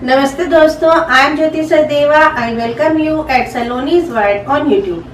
Namaste दोस्तों, I am Jyoti Sachdeva. I welcome you at Saloni's World on YouTube.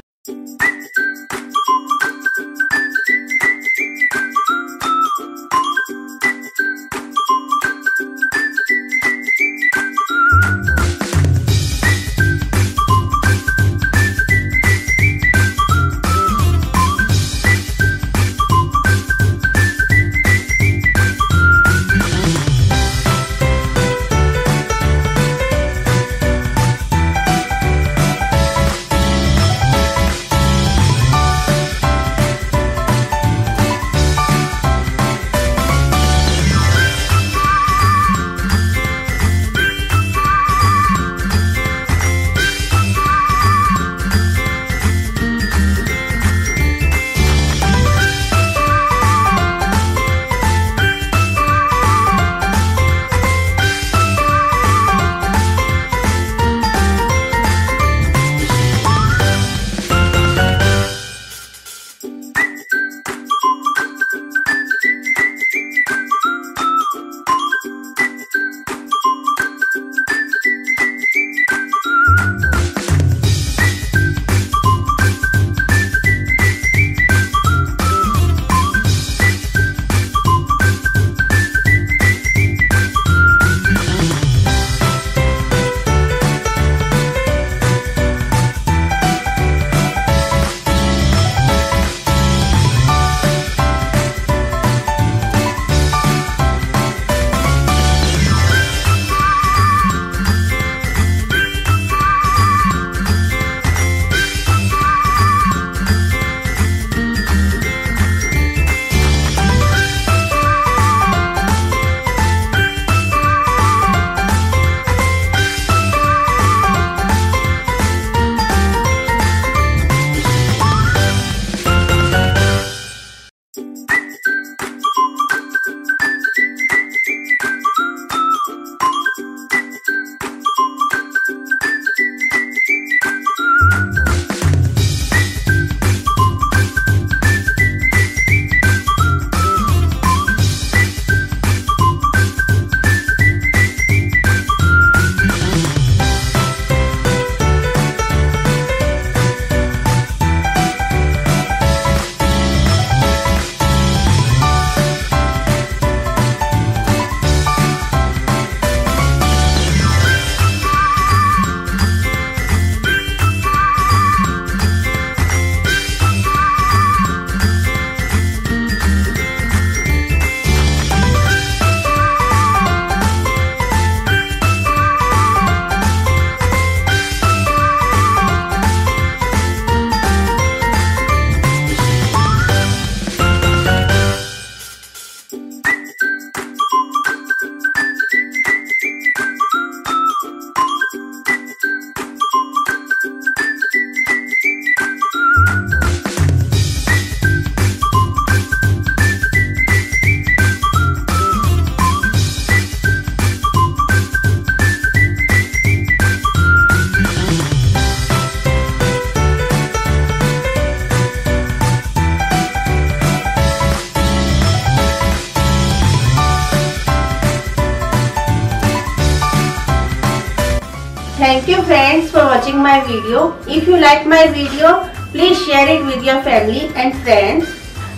Thank you friends for watching my video. If you like my video, please share it with your family and friends.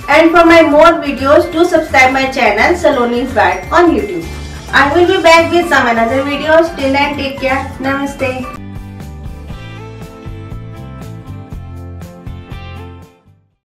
And for my more videos, do subscribe my channel Saloni's World on YouTube. I will be back with some another videos. Till then, take care. Namaste.